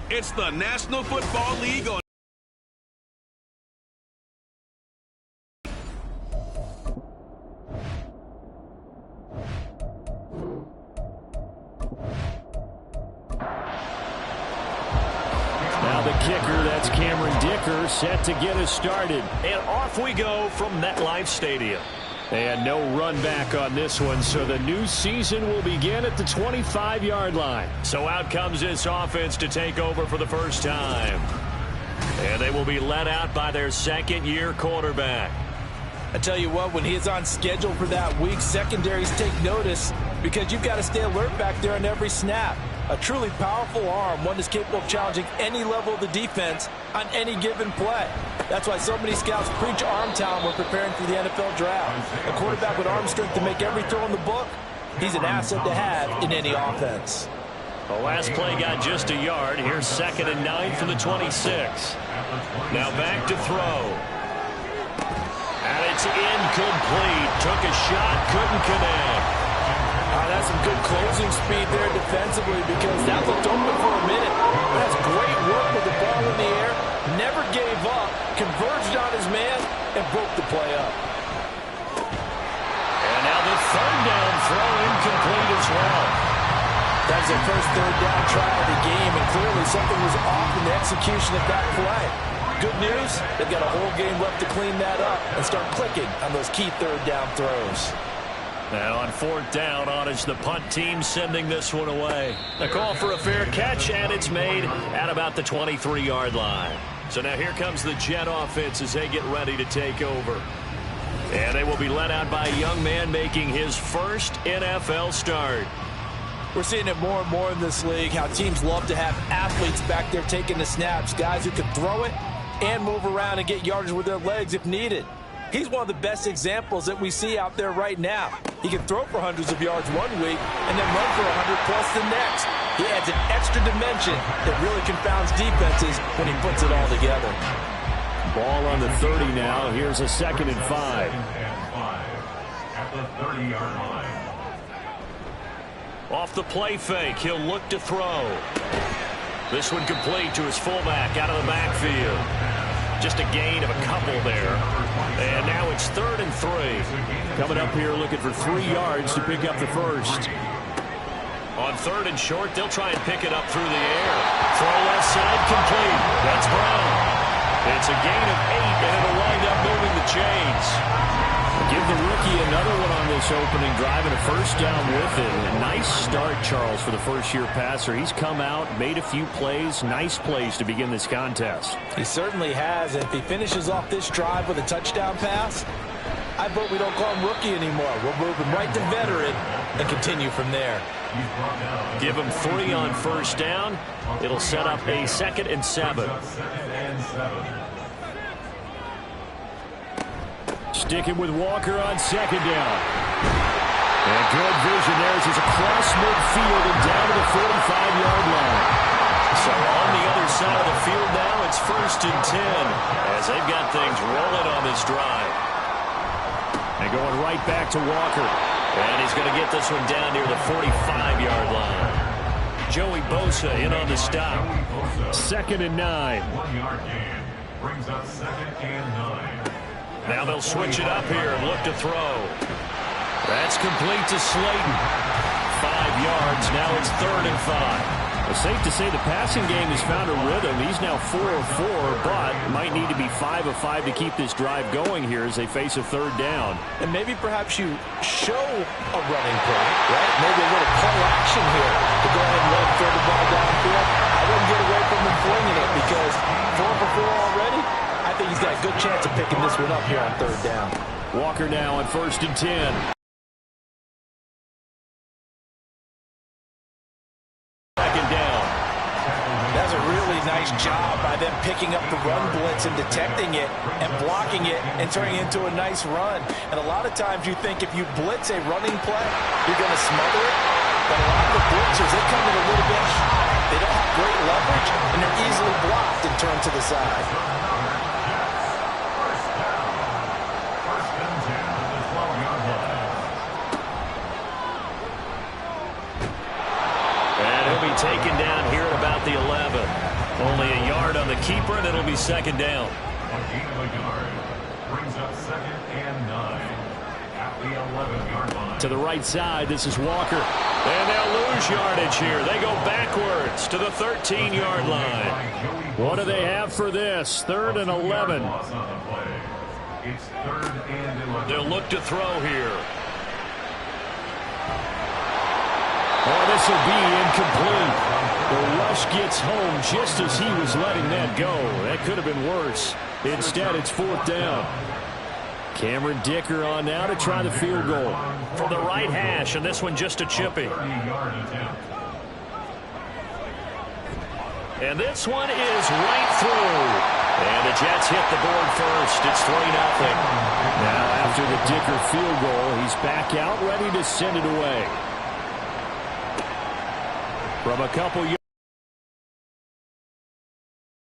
It's the National Football League on Now the kicker, that's Cameron Dicker, set to get us started. And off we go from MetLife Stadium. And no run back on this one, so the new season will begin at the 25-yard line. So out comes this offense to take over for the first time. And they will be led out by their second-year quarterback. I tell you what, when he's on schedule for that week, secondaries take notice because you've got to stay alert back there on every snap. A truly powerful arm, one that's capable of challenging any level of the defense on any given play. That's why so many scouts preach arm talent when preparing for the NFL draft. A quarterback with arm strength to make every throw in the book, he's an asset to have in any offense. The last play got just a yard. Here's 2nd and 9 from the 26. Now back to throw. And it's incomplete. Took a shot, couldn't connect. That's some good closing speed there defensively because that looked open for a minute. That's great work with the ball in the air. Never gave up, converged on his man, and broke the play up. And now the 3rd down throw incomplete as well. That's their first 3rd down try of the game, and clearly something was off in the execution of that play. Good news, they've got a whole game left to clean that up and start clicking on those key 3rd down throws. Now on 4th down, on is the punt team sending this one away. A call for a fair catch, and it's made at about the 23-yard line. So now here comes the Jet offense as they get ready to take over. And they will be led out by a young man making his first NFL start. We're seeing it more and more in this league, how teams love to have athletes back there taking the snaps, guys who can throw it and move around and get yardage with their legs if needed. He's one of the best examples that we see out there right now. He can throw for hundreds of yards one week and then run for 100+ the next. He adds an extra dimension that really confounds defenses when he puts it all together. Ball on the 30 now. Here's a 2nd and 5. At the 30-yard line. Off the play fake, he'll look to throw. This one complete to his fullback out of the backfield. Just a gain of a couple there. And now it's 3rd and 3. Coming up here looking for 3 yards to pick up the first. On 3rd and short, they'll try and pick it up through the air. Throw left side, complete. That's Brown. It's a gain of 8, and it'll wind up moving the chains. Give the rookie another one on this opening drive and a first down with it. A nice start, Charles, for the first-year passer. He's come out, made a few plays, nice plays to begin this contest. He certainly has, and if he finishes off this drive with a touchdown pass, I vote we don't call him rookie anymore. We'll move him right to veteran and continue from there. Give him 3 on first down. It'll set up a 2nd and 7. Sticking with Walker on 2nd down. And good vision there as he's across midfield and down to the 45-yard line. So on the other side of the field now, it's 1st and 10 as they've got things rolling on this drive. And going right back to Walker. And he's going to get this one down near the 45-yard line. Joey Bosa in on the stop. 2nd and 9. 1-yard gain brings up 2nd and 9. Now they'll switch it up here and look to throw. That's complete to Slayton. 5 yards. Now it's 3rd and 5. It's safe to say the passing game has found a rhythm. He's now 4 of 4, but might need to be 5 of 5 to keep this drive going here as they face a 3rd down. And maybe perhaps you show a running play, right? Maybe a little play action here to go ahead and let him throw the ball downfield. I wouldn't get away from him flinging it because 4 for 4 already. I think he's got a good chance of picking this one up here on 3rd down. Walker now on 1st and 10. Nice job by them picking up the run blitz and detecting it and blocking it and turning it into a nice run. And a lot of times you think if you blitz a running play, you're going to smother it. But a lot of the blitzers, they come in a little bit high. They don't have great leverage, and they're easily blocked and turned to the side. And he'll be taken down here at about the 11. Only a yard on the keeper, and it'll be second down. A gain of a yard. Brings up 2nd and 9 at the 11-yard line. To the right side, this is Walker. And they'll lose yardage here. They go backwards to the 13-yard line. What do they have for this? 3rd and 11. It's 3rd and 11. They'll look to throw here. Oh, this will be incomplete. The rush gets home just as he was letting that go. That could have been worse. Instead, it's 4th down. Cameron Dicker on now to try the field goal. From the right hash, and this one just a chippy. And this one is right through. And the Jets hit the board first. It's 3-0. Now after the Dicker field goal, he's back out ready to send it away. From a couple yards.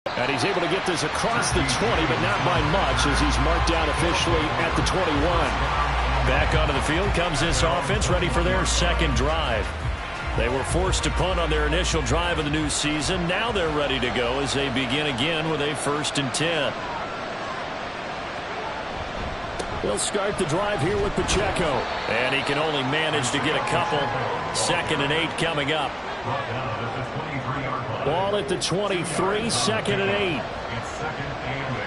And he's able to get this across the 20, but not by much as he's marked down officially at the 21. Back onto the field comes this offense, ready for their second drive. They were forced to punt on their initial drive of the new season. Now they're ready to go as they begin again with a 1st and 10. They'll start the drive here with Pacheco. And he can only manage to get a couple. 2nd and 8 coming up. Ball at the 23, 2nd and 8. It's 2nd and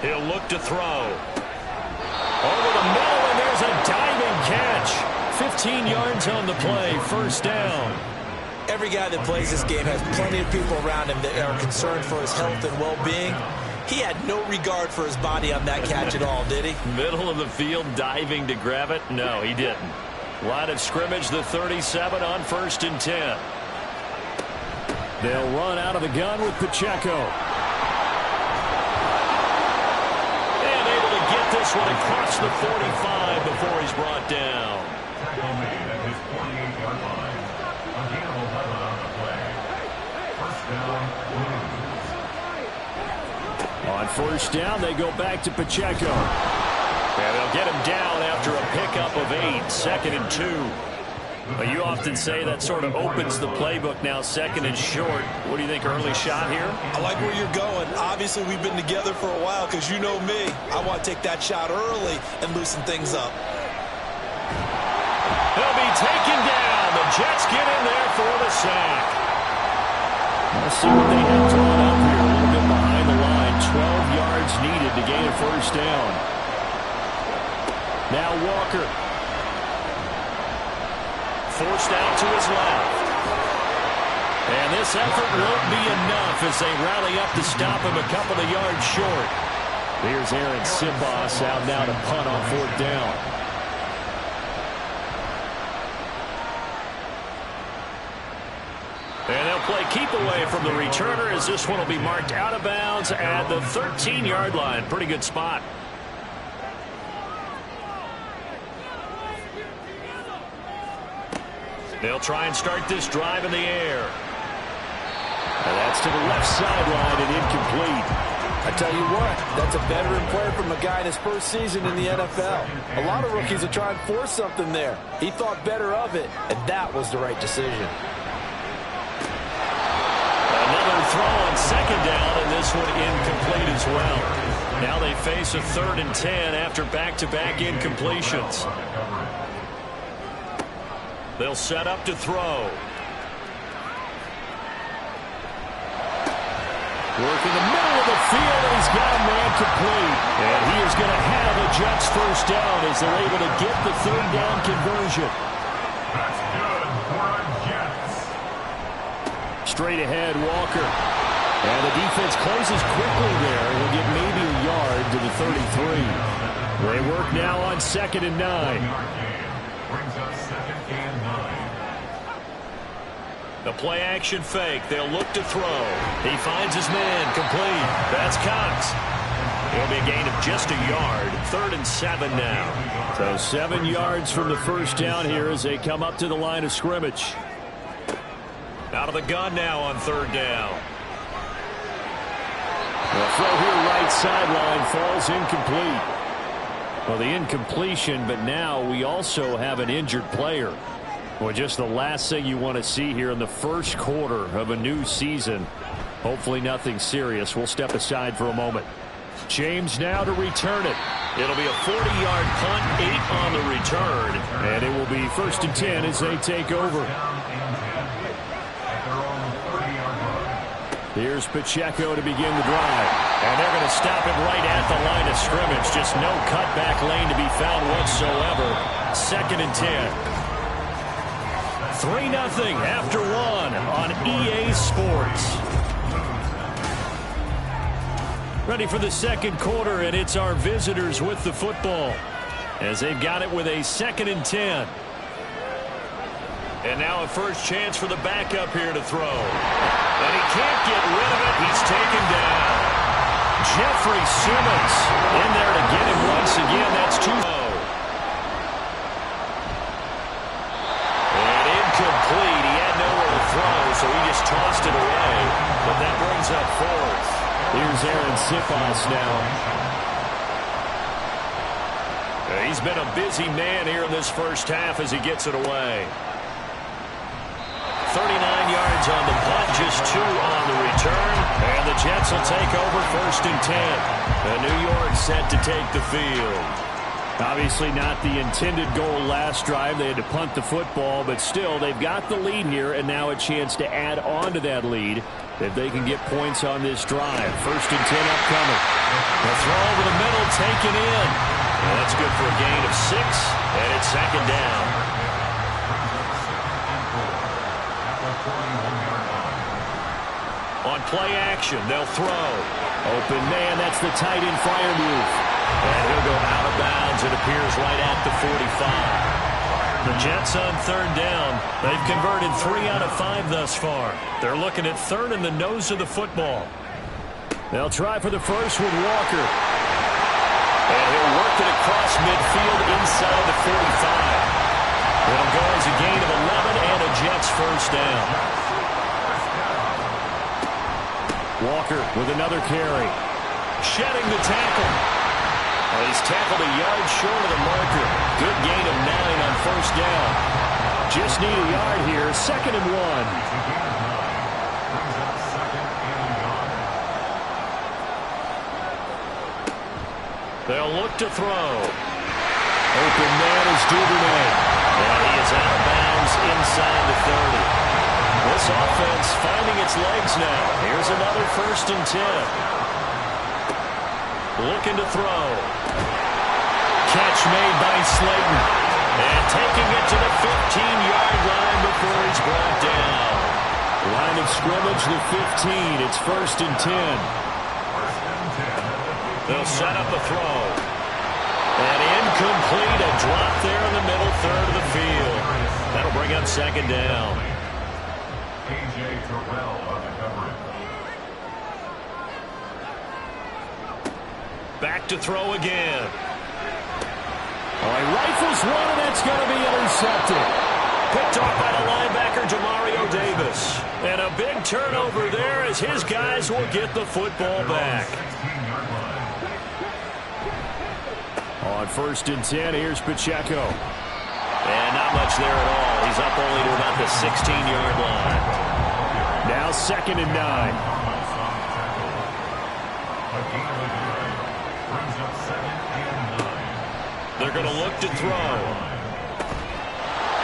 8. He'll look to throw. Over the middle, and there's a diving catch. 15 yards on the play, 1st down. Every guy that plays this game has plenty of people around him that are concerned for his health and well-being. He had no regard for his body on that catch at all, did he? Middle of the field, diving to grab it? No, he didn't. Line of scrimmage, the 37 on 1st and 10. They'll run out of the gun with Pacheco. And able to get this one across the 45 before he's brought down. Tackle made at his 48-yard line. A gain of 11 on the play. 1st down, Blues. On 1st down, they go back to Pacheco. And they'll get him down after a pickup of 8, 2nd and 2. Well, you often say that sort of opens the playbook now, 2nd and short. What do you think, early shot here? I like where you're going. Obviously, we've been together for a while because you know me. I want to take that shot early and loosen things up. He'll be taken down. The Jets get in there for the sack. Let's see what they have drawn up here. A little bit behind the line. 12 yards needed to gain a 1st down. Now Walker. Forced out to his left. And this effort won't be enough as they rally up to stop him a couple of yards short. Here's Aaron Simbas out now to punt on 4th down. And they'll play keep away from the returner as this one will be marked out of bounds at the 13-yard line. Pretty good spot. They'll try and start this drive in the air. And that's to the left sideline and incomplete. I tell you what, that's a veteran player from a guy in his first season in the NFL. A lot of rookies will try and force something there. He thought better of it, and that was the right decision. Another throw on 2nd down, and this one incomplete as well. Now they face a 3rd and 10 after back-to-back incompletions. They'll set up to throw. Work in the middle of the field, and he's got a man complete. And he is going to have a Jets 1st down as they're able to get the 3rd down conversion. That's good for a Jets. Straight ahead, Walker. And the defense closes quickly there. He'll get maybe a yard to the 33. They work now on 2nd and 9. Brings up 2nd and 9. The play action fake. They'll look to throw. He finds his man complete. That's Cox. It'll be a gain of just a yard. 3rd and 7 now. So 7 yards from the 1st down here as they come up to the line of scrimmage. Out of the gun now on 3rd down. The throw here right sideline falls incomplete. Well, the incompletion, but now we also have an injured player. Well, just the last thing you want to see here in the first quarter of a new season. Hopefully nothing serious. We'll step aside for a moment. James now to return it. It'll be a 40-yard punt, 8 on the return. And it will be 1st and 10 as they take over. Here's Pacheco to begin the drive. And they're going to stop him right at the line of scrimmage. Just no cutback lane to be found whatsoever. 2nd and 10. 3-0 after 1 on EA Sports. Ready for the second quarter, and it's our visitors with the football as they've got it with a 2nd and 10. And now a first chance for the backup here to throw. And he can't get rid of it. He's taken down. Jeffrey Simmons in there to get him once again. That's 2. And incomplete. He had nowhere to throw, so he just tossed it away. But that brings up 4th. Here's Aaron Siposs now. He's been a busy man here in this first half as he gets it away. 39 yards on the punt, just 2 on the return. And the Jets will take over 1st and 10. And New York set to take the field. Obviously not the intended goal last drive. They had to punt the football, but still they've got the lead here and now a chance to add on to that lead if they can get points on this drive. 1st and 10 upcoming. The throw over the middle taken in. And that's good for a gain of 6, and it's 2nd down. On play action, they'll throw. Open man, that's the tight end fire move. And he'll go out of bounds. It appears right at the 45. The Jets on 3rd down. They've converted 3 out of 5 thus far. They're looking at 3rd in the nose of the football. They'll try for the first with Walker. And he'll work it across midfield inside the 45. It'll go as a gain of 11 and a Jets first down. Walker with another carry. Shedding the tackle. Well, he's tackled a yard short of the marker. Good gain of 9 on 1st down. Just need a yard here. 2nd and 1. They'll look to throw. Open man is Duvernay. And he is out of bounds inside the 30. This offense finding its legs now. Here's another 1st and 10. Looking to throw. Catch made by Slayton. And taking it to the 15-yard line before he's brought down. Line of scrimmage, the 15. It's 1st and 10. They'll set up a throw. And incomplete. A drop there in the middle third of the field. That'll bring up 2nd down. A.J. Terrell on the coverage. Back to throw again. Oh, he rifles one, and that's going to be intercepted. Picked off by the linebacker, Demario Davis. And a big turnover there as his guys will get the football back. On 1st and 10, here's Pacheco. And not much there at all. He's up only to about the 16-yard line. Now 2nd and 9. They're going to look to throw.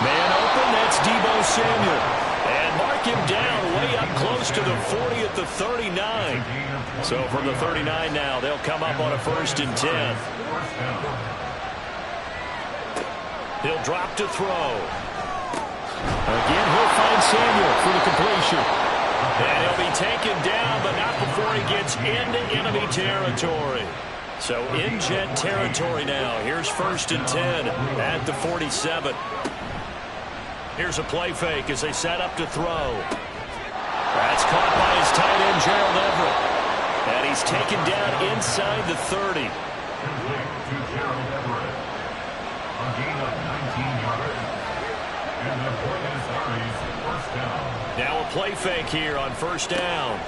Man open, that's Deebo Samuel. And mark him down way up close to the 40 at the 39. So from the 39 now, they'll come up on a 1st and 10. He'll drop to throw. Again, he'll find Samuel for the completion. And he'll be taken down, but not before he gets into enemy territory. So in Jet territory now. Here's 1st and 10 at the 47. Here's a play fake as they set up to throw. That's caught by his tight end, Gerald Everett. And he's taken down inside the 30. Now a play fake here on first down.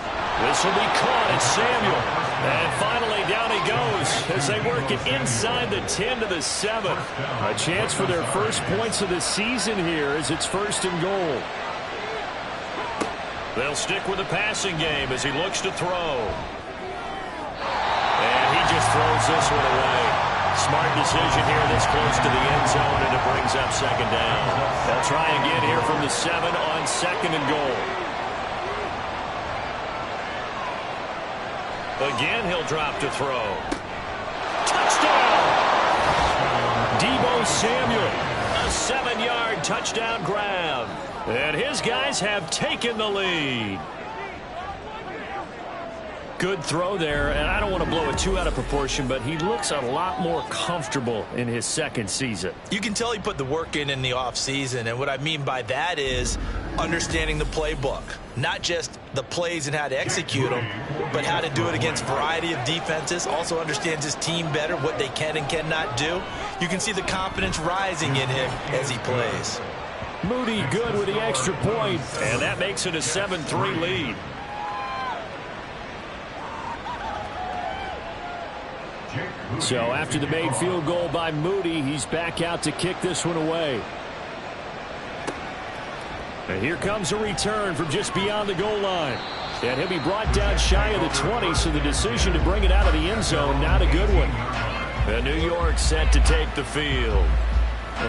This will be caught. It's Samuel. And finally down he goes as they work it inside the 10 to the 7. A chance for their first points of the season here as it's 1st and goal. They'll stick with the passing game as he looks to throw. And he just throws this one away. Smart decision here this close to the end zone, and it brings up 2nd down. They'll try again here from the 7 on 2nd and goal. Again, he'll drop to throw. Touchdown! Deebo Samuel, a 7-yard touchdown grab. And his guys have taken the lead. Good throw there, and I don't want to blow it too out of proportion, but he looks a lot more comfortable in his 2nd season. You can tell he put the work in the offseason, and what I mean by that is understanding the playbook. Not just the plays and how to execute them, but how to do it against a variety of defenses. Also understands his team better, what they can and cannot do. You can see the confidence rising in him as he plays. Moody good with the extra point. And that makes it a 7-3 lead. So after the made field goal by Moody, he's back out to kick this one away. And here comes a return from just beyond the goal line. And he'll be brought down shy of the 20, so the decision to bring it out of the end zone, not a good one. And New York set to take the field.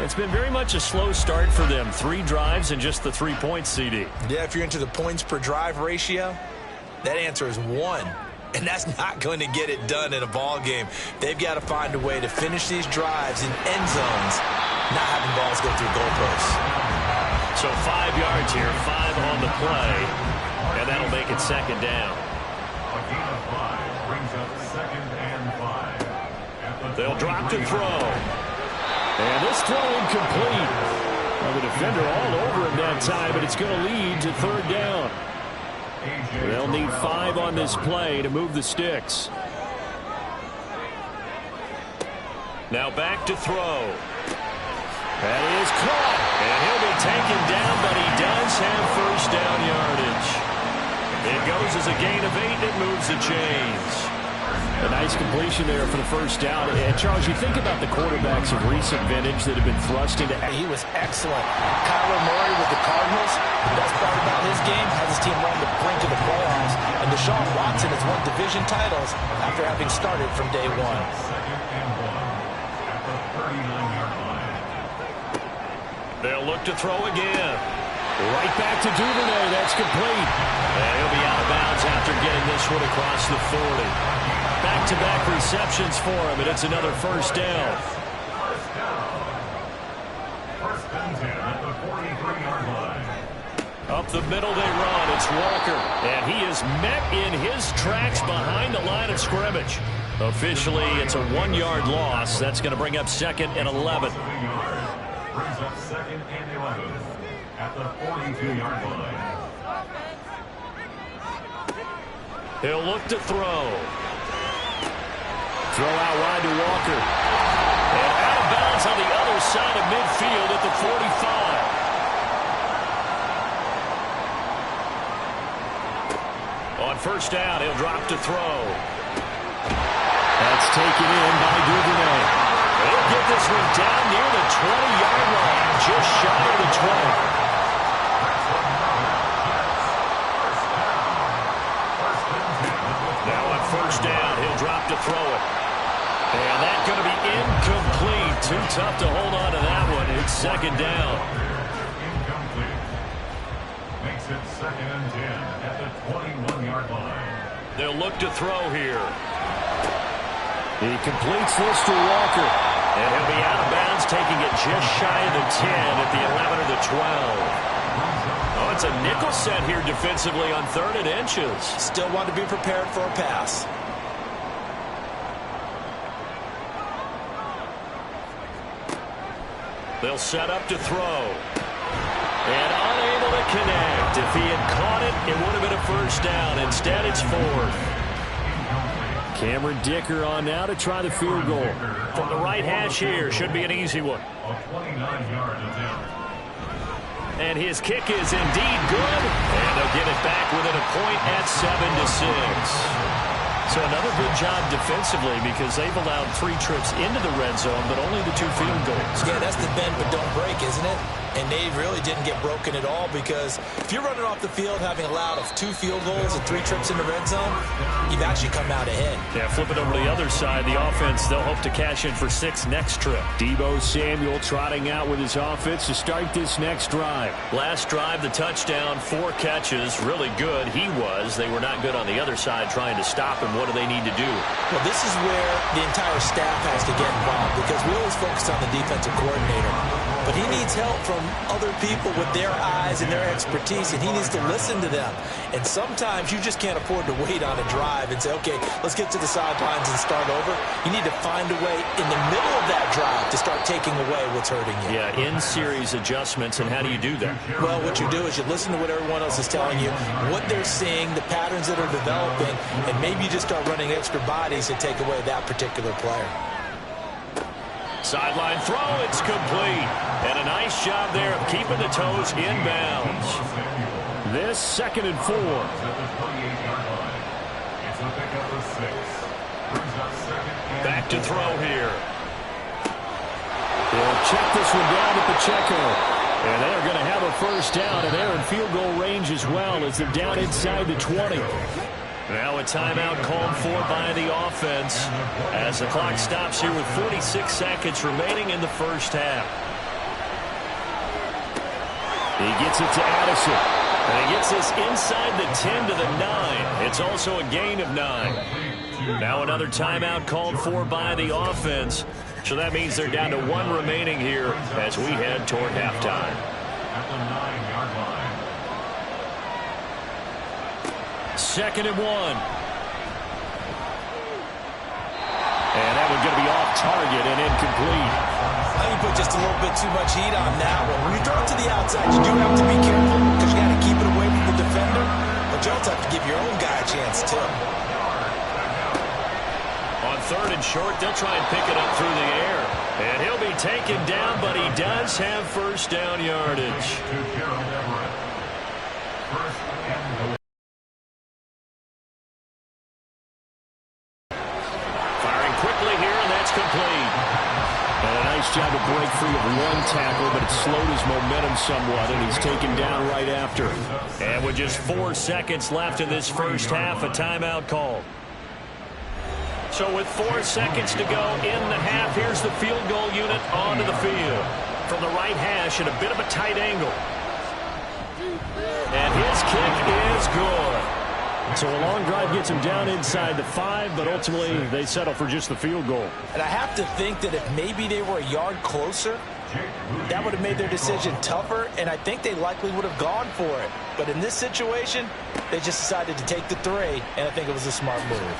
It's been very much a slow start for them. 3 drives and just the 3 points, CD. Yeah, if you're into the points per drive ratio, that answer is 1. And that's not going to get it done in a ball game. They've got to find a way to finish these drives in end zones, not having balls go through goalposts. So 5 yards here, 5 on the play, and that'll make it 2nd down. A gain of 5 brings up 2nd and 5. They'll drop to throw. And this throw incomplete. Well, the defender all over him that time, but it's going to lead to 3rd down. They'll need 5 on this play to move the sticks. Now back to throw. That is caught. And he'll be taken down, but he does have 1st down yardage. It goes as a gain of 8. It moves the chains. A nice completion there for the 1st down. And Charles, you think about the quarterbacks of recent vintage that have been thrust into. He was excellent. Kyler Murray with the Cardinals. The best part about his game has his team on the brink of the playoffs. And Deshaun Watson has won division titles after having started from day 1. 2nd and 1 at the 39-yard line. They'll look to throw again. Right back to Duvernay. That's complete. And he'll be out of bounds after getting this one across the 40. Back-to-back receptions for him, and it's another 1st down. 1st and 10 at the 43-yard line. Up the middle they run. It's Walker, and he is met in his tracks behind the line of scrimmage. Officially, it's a 1-yard loss. That's going to bring up 2nd and 11. Brings up 2nd and 11 at the 42-yard line. He'll look to throw. Throw out wide to Walker. And out of bounds on the other side of midfield at the 45. On 1st down, he'll drop to throw. That's taken in by Duvernay. He'll get this one down near the 20-yard line, just shy of the 20. Now on 1st down, he'll drop to throw it. And that's going to be incomplete. Too tough to hold on to that one. It's 2nd down. Incomplete. Makes it 2nd and 10 at the 21-yard line. They'll look to throw here. He completes this to Walker. And he'll be out of bounds, taking it just shy of the 10 at the 11 or the 12. Oh, it's a nickel set here defensively on 3rd and inches. Still want to be prepared for a pass. They'll set up to throw. And unable to connect. If he had caught it, it would have been a 1st down. Instead, it's 4th. Cameron Dicker on now to try the field goal. From the right hash here, should be an easy one. A 29-yard attempt. And his kick is indeed good. And they'll get it back within a point at 7-6. So another good job defensively because they've allowed 3 trips into the red zone, but only the 2 field goals. Yeah, that's the bend but don't break, isn't it? And they really didn't get broken at all because if you're running off the field having allowed 2 field goals and 3 trips in the red zone, you've actually come out ahead. Yeah, flip it over to the other side. The offense, they'll hope to cash in for 6 next trip. Deebo Samuel trotting out with his offense to start this next drive. Last drive, the touchdown, 4 catches. Really good. He was. They were not good on the other side trying to stop him. What do they need to do? Well, this is where the entire staff has to get involved because we always focus on the defensive coordinator. But he needs help from other people with their eyes and their expertise, and he needs to listen to them. And sometimes you just can't afford to wait on a drive and say, okay, let's get to the sidelines and start over. You need to find a way in the middle of that drive to start taking away what's hurting you. Yeah, in-series adjustments, and how do you do that? Well, what you do is you listen to what everyone else is telling you, what they're seeing, the patterns that are developing, and maybe you just start running extra bodies to take away that particular player. Sideline throw, it's complete. And a nice job there of keeping the toes in bounds. This 2nd and 4. Back to throw here. They'll check this one down to Pacheco. And they're going to have a first down, and they're in field goal range as well as they're down inside the 20. Now a timeout called for by the offense as the clock stops here with 46 seconds remaining in the first half. He gets it to Addison. And he gets this inside the 10 to the 9. It's also a gain of 9. Now another timeout called for by the offense. So that means they're down to 1 remaining here as we head toward halftime. At the 9-yard line. 2nd and 1. And that one's going to be off target and incomplete. I think you put just a little bit too much heat on that one. When you throw it to the outside, you do have to be careful because you got to keep it away from the defender. But you also have to give your own guy a chance, too. On 3rd and short, they'll try and pick it up through the air. And he'll be taken down, but he does have first down yardage. Firing quickly here, and that's complete. And a nice job to break free of 1 tackle, but it slowed his momentum somewhat, and he's taken down right after. And with just 4 seconds left in this first half, a timeout call. So with 4 seconds to go in the half, here's the field goal unit onto the field. From the right hash at a bit of a tight angle. And his kick is good. So a long drive gets him down inside the 5, but ultimately they settle for just the field goal. And I have to think that if maybe they were a yard closer, that would have made their decision tougher, and I think they likely would have gone for it. But in this situation, they just decided to take the 3, and I think it was a smart move.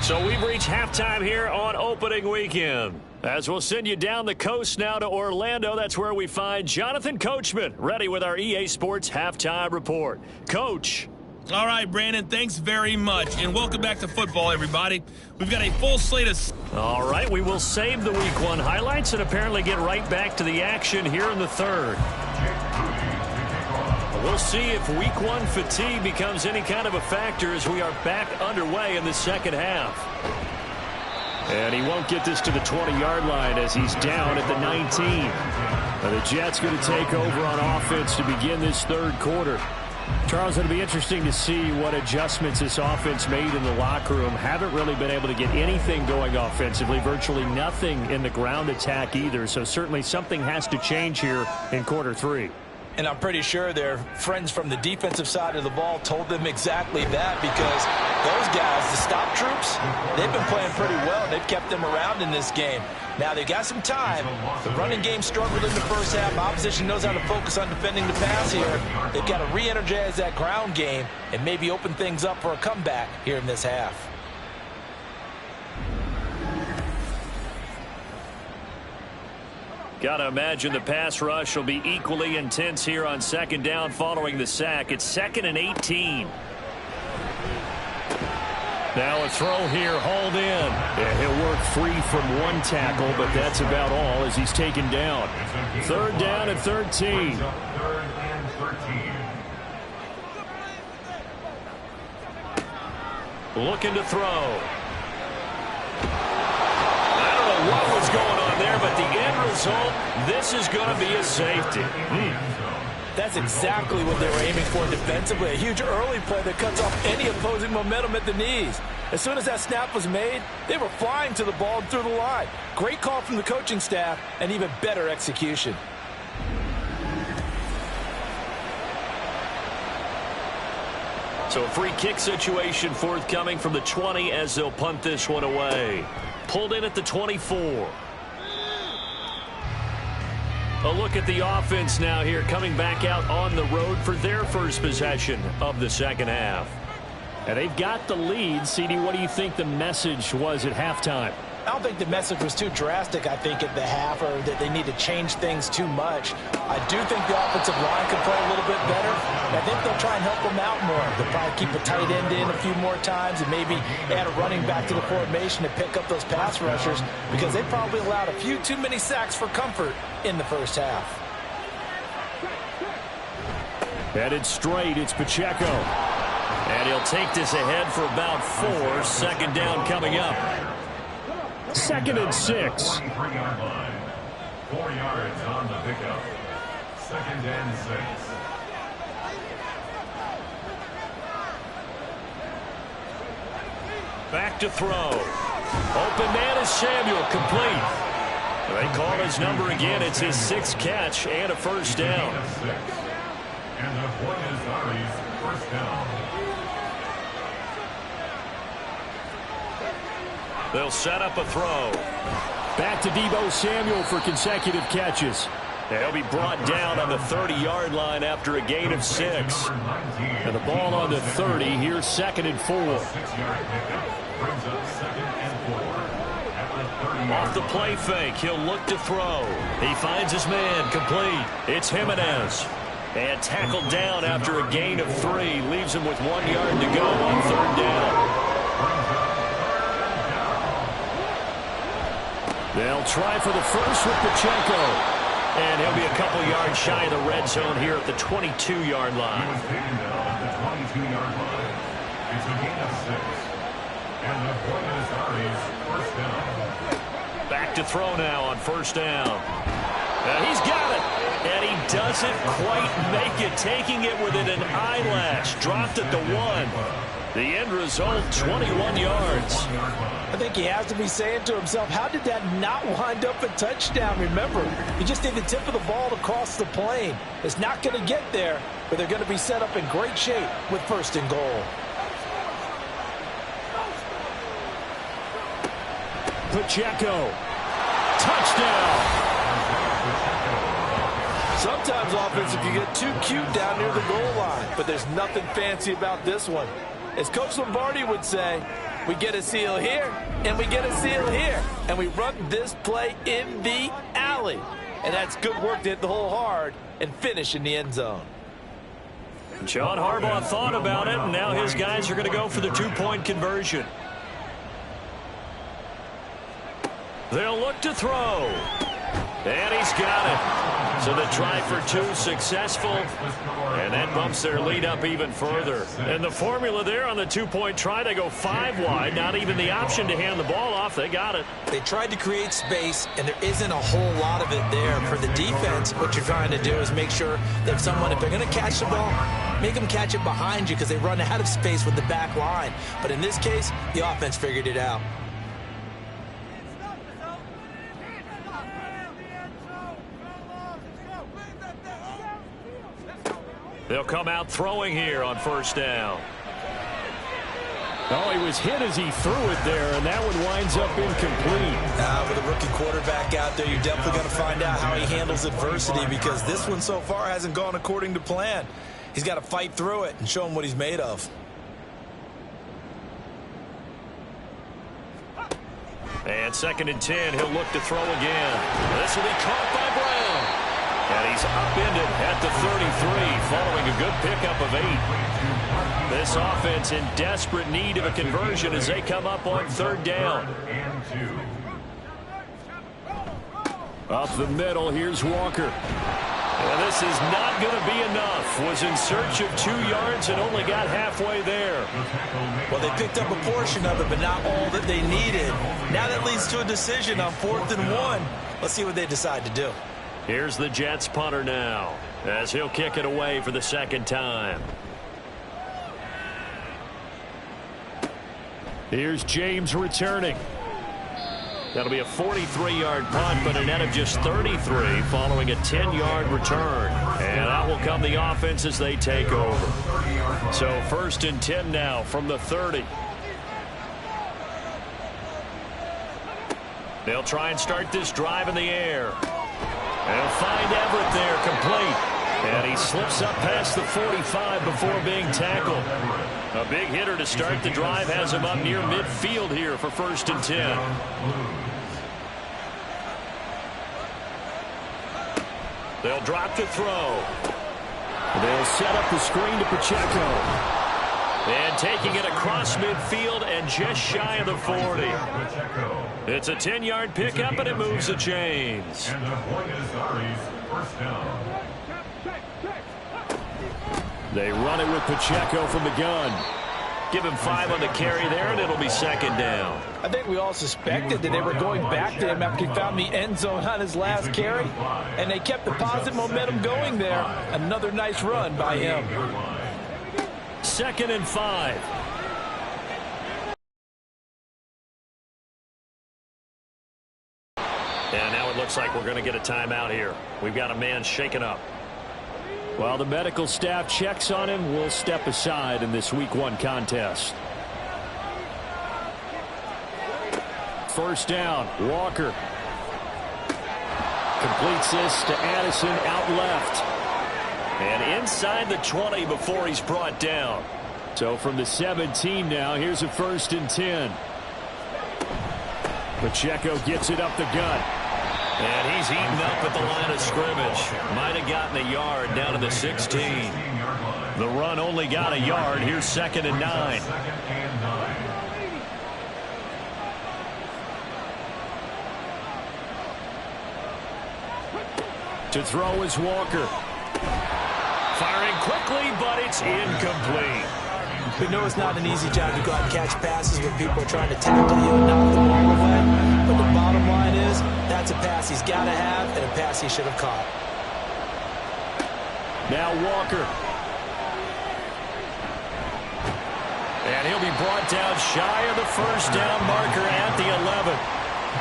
So we've reached halftime here on opening weekend. As we'll send you down the coast now to Orlando, that's where we find Jonathan Coachman, ready with our EA Sports Halftime Report. Coach. All right, Brandon, thanks very much. And welcome back to football, everybody. We've got a full slate of... All right, we will save the Week 1 highlights and apparently get right back to the action here in the 3rd. We'll see if Week 1 fatigue becomes any kind of a factor as we are back underway in the second half. And he won't get this to the 20-yard line as he's down at the 19. Now the Jets going to take over on offense to begin this 3rd quarter. Charles, it'll be interesting to see what adjustments this offense made in the locker room. Haven't really been able to get anything going offensively, virtually nothing in the ground attack either. So certainly something has to change here in quarter 3. And I'm pretty sure their friends from the defensive side of the ball told them exactly that because those guys, the stop troops, they've been playing pretty well. They've kept them around in this game. Now, they've got some time. The running game struggled in the first half. Opposition knows how to focus on defending the pass here. They've got to re-energize that ground game and maybe open things up for a comeback here in this half. Got to imagine the pass rush will be equally intense here on 2nd down following the sack. It's 2nd and 18. Now a throw here, hauled in. Yeah, he'll work free from one tackle, but that's about all as he's taken down. Third down and 13. Third and 13. Looking to throw. I don't know what was going on there, but the end result, this is going to be a safety. That's exactly what they were aiming for defensively. A huge early play that cuts off any opposing momentum at the knees. As soon as that snap was made, they were flying to the ball and through the line. Great call from the coaching staff and even better execution. So a free kick situation forthcoming from the 20 as they'll punt this one away. Pulled in at the 24. A look at the offense now here, coming back out on the road for their first possession of the second half. And they've got the lead. CD, what do you think the message was at halftime? I don't think the message was too drastic, I think, at the half, or that they need to change things too much. I do think the offensive line could play a little bit better. I think they'll try and help them out more. They'll probably keep a tight end in a few more times and maybe add a running back to the formation to pick up those pass rushers, because they probably allowed a few too many sacks for comfort in the first half. Headed straight, it's Pacheco. And he'll take this ahead for about 4. Second down coming up. 2nd and 6. 23-yard line. 4 yards on the pickup. 2nd and 6. Back to throw. Open man is Samuel, complete. They call his number again. It's his 6th catch and a first down. And the Buenos Aires first down. They'll set up a throw. Back to Deebo Samuel for consecutive catches. He'll be brought down on the 30-yard line after a gain of 6. And the ball on the 30. Here's 2nd and 4. 6-yard pickup brings up 2nd and 4. At the 30-yard Off the play fake, he'll look to throw. He finds his man, complete. It's Jimenez. And tackled down after a gain of 3. Leaves him with 1 yard to go on 3rd down. They'll try for the first with Pacheco. And he'll be a couple yards shy of the red zone here at the 22-yard He line. was taken down at the 22-yard line. It's a gain of 6. And the Buenos Aires first down. Back to throw now on 1st down. He's got it. And he doesn't quite make it, taking it within an eyelash. Dropped at the 1. The end result, 21 yards. I think he has to be saying to himself, how did that not wind up a touchdown? Remember, you just need the tip of the ball to cross the plane. It's not going to get there, but they're going to be set up in great shape with 1st and goal. Pacheco. Touchdown. Sometimes offense, if you get too cute down near the goal line, but there's nothing fancy about this one. As Coach Lombardi would say, we get a seal here, and we get a seal here, and we run this play in the alley. And that's good work to hit the hole hard and finish in the end zone. John Harbaugh thought about it, and now his guys are going to go for the 2-point conversion. They'll look to throw. And he's got it. So the try for 2 successful. And that bumps their lead up even further. And the formula there on the 2-point try, they go 5 wide. Not even the option to hand the ball off. They got it. They tried to create space, and there isn't a whole lot of it there. For the defense, what you're trying to do is make sure that someone, if they're going to catch the ball, make them catch it behind you, because they run out of space with the back line. But in this case, the offense figured it out. They'll come out throwing here on 1st down. Oh, he was hit as he threw it there, and that one winds up incomplete. With a rookie quarterback out there, you're definitely going to find out how he handles adversity, because this one so far hasn't gone according to plan. He's got to fight through it and show him what he's made of. And 2nd and 10, he'll look to throw again. This will be caught by Brown. And he's upended at the 33 following a good pickup of 8. This offense in desperate need of a conversion as they come up on 3rd down. Up the middle, here's Walker. And this is not going to be enough. Was in search of 2 yards and only got halfway there. Well, they picked up a portion of it, but not all that they needed. Now that leads to a decision on 4th and 1. Let's see what they decide to do. Here's the Jets punter now, as he'll kick it away for the 2nd time. Here's James returning. That'll be a 43-yard punt, but a net of just 33 following a 10-yard return. And out will come the offense as they take over. So 1st and 10 now from the 30. They'll try and start this drive in the air. They'll find Everett there, complete. And he slips up past the 45 before being tackled. A big hitter to start the drive has him up near midfield here for 1st and 10. They'll drop the throw. They'll set up the screen to Pacheco. And taking it across midfield and just shy of the 40. It's a 10-yard pickup, and it moves the chains. And the Buenos Aires first down. They run it with Pacheco from the gun. Give him 5 on the carry there, and it'll be 2nd down. I think we all suspected that they were going back to him after he found the end zone on his last carry, and they kept the positive momentum going there. Another nice run by him. 2nd and 5. And now it looks like we're going to get a timeout here. We've got a man shaken up. While the medical staff checks on him, we'll step aside in this Week 1 contest. 1st down, Walker. Completes this to Addison out left. And inside the 20 before he's brought down. So from the 17 now, here's a 1st and 10. Pacheco gets it up the gut. And he's eaten up at the line of scrimmage. Might have gotten a yard down to the 16. The run only got a yard. Here's 2nd and 9. To throw is Walker. Firing quickly, but it's incomplete. We know it's not an easy job to go out and catch passes when people are trying to tackle you and knock the ball away. But the bottom line is, that's a pass he's got to have and a pass he should have caught. Now Walker. And he'll be brought down shy of the 1st down marker at the 11.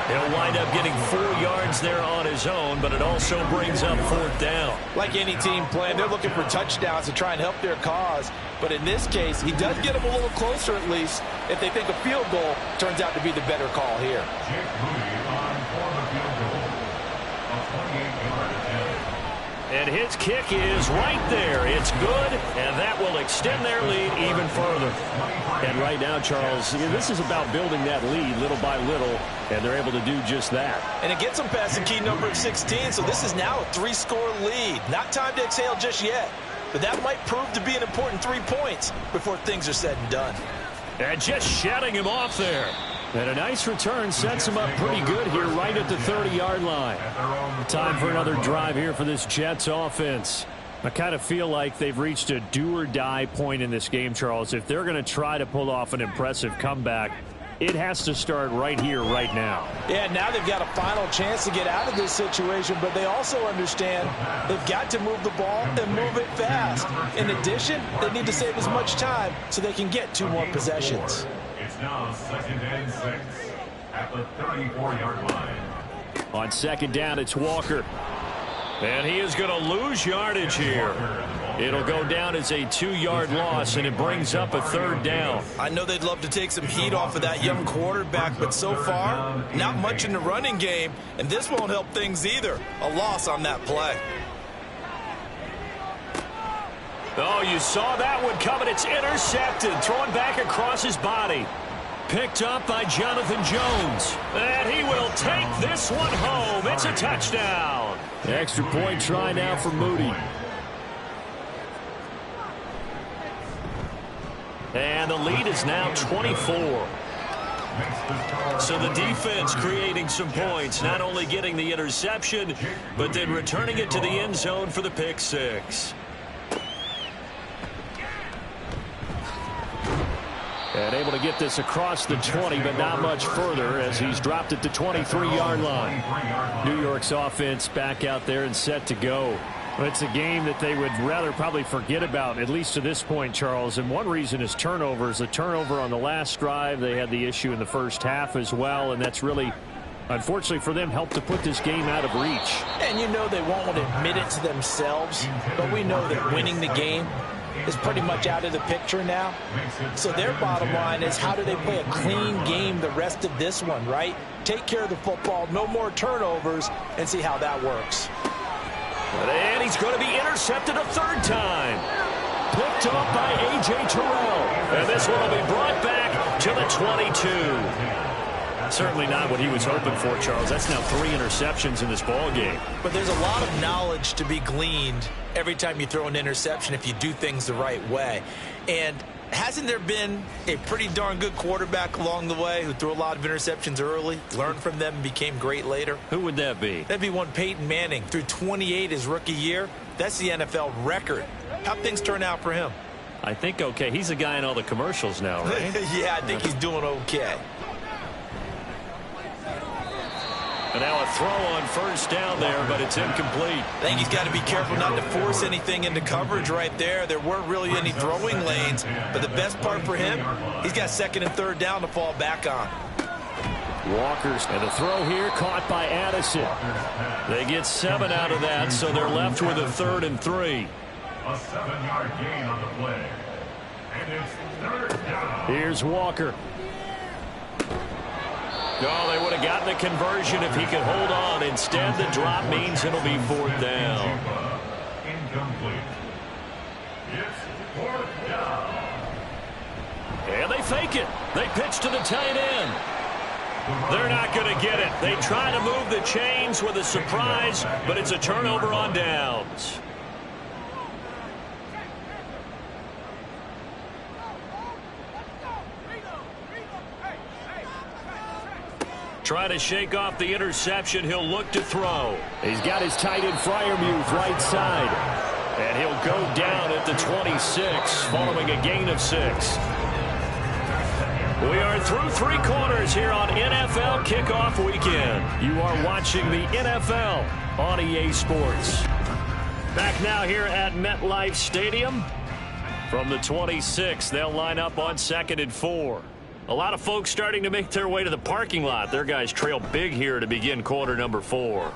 He'll wind up getting 4 yards there on his own, but it also brings up 4th down. Like any team playing, they're looking for touchdowns to try and help their cause. But in this case, he does get them a little closer at least if they think a field goal turns out to be the better call here. Jake Moody on for the field goal. A 28-yard attempt. And his kick is right there. It's good, and that will extend their lead even further. And right now, Charles, this is about building that lead little by little, and they're able to do just that. And it gets them past the key number of 16, so this is now a 3-score lead. Not time to exhale just yet, but that might prove to be an important 3 points before things are said and done. And just shutting him off there. And a nice return sets him up pretty good here right at the 30-yard line. Time for another drive here for this Jets offense. I kind of feel like they've reached a do-or-die point in this game, Charles. If they're going to try to pull off an impressive comeback, it has to start right here, right now. Yeah, now they've got a final chance to get out of this situation, but they also understand they've got to move the ball and move it fast. In addition, they need to save as much time so they can get 2 more possessions. It's now 2nd and 6 at the 34-yard line. On 2nd down, it's Walker. And he is going to lose yardage here. It'll go down as a 2-yard loss, and it brings up a 3rd down. I know they'd love to take some heat off of that young quarterback, but so far, not much in the running game, and this won't help things either. A loss on that play. Oh, you saw that one coming. It's intercepted, thrown back across his body. Picked up by Jonathan Jones. And he will take this one home. It's a touchdown. Extra point try now for Moody. And the lead is now 24. So the defense creating some points, not only getting the interception, but then returning it to the end zone for the pick six. And able to get this across the 20, but not much further as he's dropped it to 23-yard line. New York's offense back out there and set to go. It's a game that they would rather probably forget about, at least to this point, Charles. And one reason is turnovers. The turnover on the last drive, they had the issue in the first half as well, and that's really, unfortunately for them, helped to put this game out of reach. And you know they won't want to admit it to themselves, but we know that winning the game is pretty much out of the picture now. So their bottom line is, how do they play a clean game the rest of this one, right? Take care of the football, no more turnovers, and see how that works. And he's going to be intercepted a third time. Picked off by A.J. Terrell. And this one will be brought back to the 22. Certainly not what he was hoping for, Charles. That's now 3 interceptions in this ball game. But there's a lot of knowledge to be gleaned every time you throw an interception if you do things the right way. And hasn't there been a pretty darn good quarterback along the way who threw a lot of interceptions early, learned from them, and became great later? Who would that be? That'd be one Peyton Manning. Threw 28 his rookie year. That's the NFL record. How'd things turn out for him? I think okay. He's the guy in all the commercials now, right? Yeah, I think he's doing okay. And now a throw on first down there, but it's incomplete. I think he's got to be careful not to force anything into coverage right there. There weren't really any throwing lanes, but the best part for him, he's got second and third down to fall back on. Walker's and the throw here caught by Addison. They get 7 out of that, so they're left with a 3rd and 3. A 7-yard gain on the play. And it's third down. Here's Walker. No, they would have gotten the conversion if he could hold on. Instead, the drop means it'll be 4th down. Incomplete. It's 4th down. And they fake it. They pitch to the tight end. They're not going to get it. They try to move the chains with a surprise, but it's a turnover on downs. Try to shake off the interception. He'll look to throw. He's got his tight end Freiermuth right side. And he'll go down at the 26 following a gain of 6. We are through 3 quarters here on NFL Kickoff Weekend. You are watching the NFL on EA Sports. Back now here at MetLife Stadium. From the 26, they'll line up on 2nd and 4. A lot of folks starting to make their way to the parking lot. Their guys trail big here to begin quarter number 4.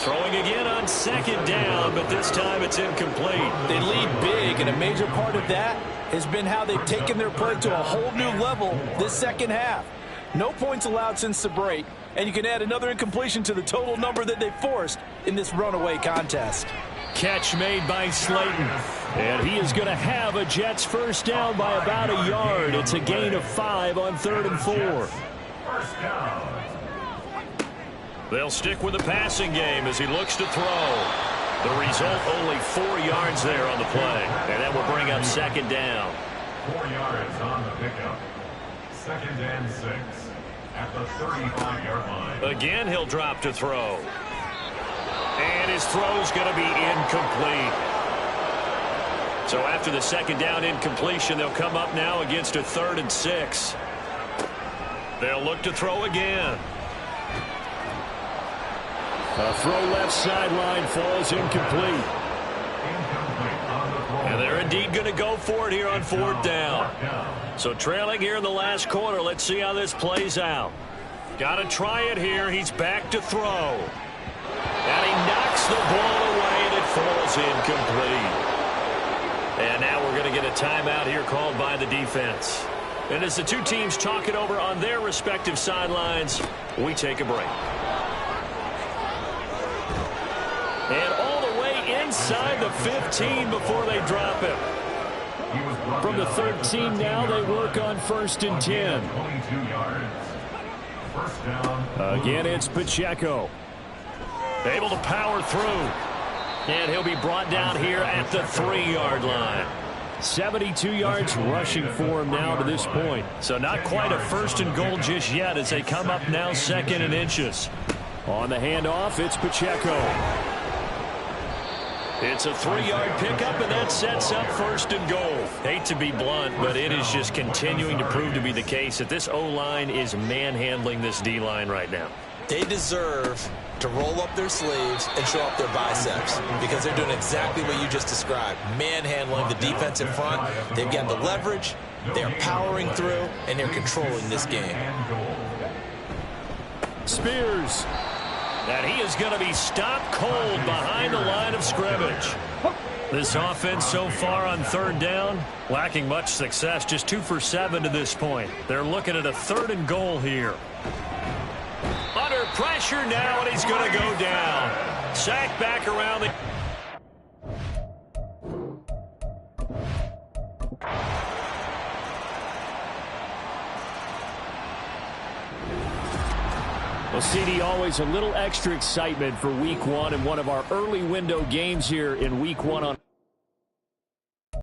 Throwing again on 2nd down, but this time it's incomplete. They lead big, and a major part of that has been how they've taken their play to a whole new level this second half. No points allowed since the break, and you can add another incompletion to the total number that they forced in this runaway contest. Catch made by Slayton. And he is going to have a Jets first down by about a yard. It's a gain of 5 on 3rd and 4. First down. They'll stick with the passing game as he looks to throw. The result, only 4 yards there on the play. And that will bring up 2nd down. 4 yards on the pickup. 2nd and 6 at the 35-yard line. Again, he'll drop to throw. And his throw's going to be incomplete. So after the 2nd down incompletion, they'll come up now against a 3rd and 6. They'll look to throw again. A throw left sideline falls incomplete. And they're indeed going to go for it here on 4th down. So trailing here in the last quarter. Let's see how this plays out. Got to try it here. He's back to throw. And he knocks the ball away, and it falls incomplete. And now we're going to get a timeout here called by the defense. And as the two teams talk it over on their respective sidelines, we take a break. And all the way inside the 15 before they drop it. From the 13 now, they work on 1st and 10. 22 yards. first down. Again, it's Pacheco. Able to power through. And he'll be brought down here at the 3-yard line. 72 yards rushing for him now to this point. So not quite a first and goal just yet as they come up now 2nd and inches. On the handoff, it's Pacheco. It's a 3-yard pickup, and that sets up 1st and goal. Hate to be blunt, but it is just continuing to prove to be the case that this O-line is manhandling this D-line right now. They deserve to roll up their sleeves and show up their biceps because they're doing exactly what you just described. Manhandling the defense in front. They've got the leverage, they're powering through, and they're controlling this game. Spears. And he is going to be stopped cold behind the line of scrimmage. This offense so far on 3rd down, lacking much success, just 2 for 7 to this point. They're looking at a 3rd and goal here. Under pressure now, and he's going to go down. Sacked back around the... Well, CD, always a little extra excitement for Week 1 and one of our early window games here in Week 1 on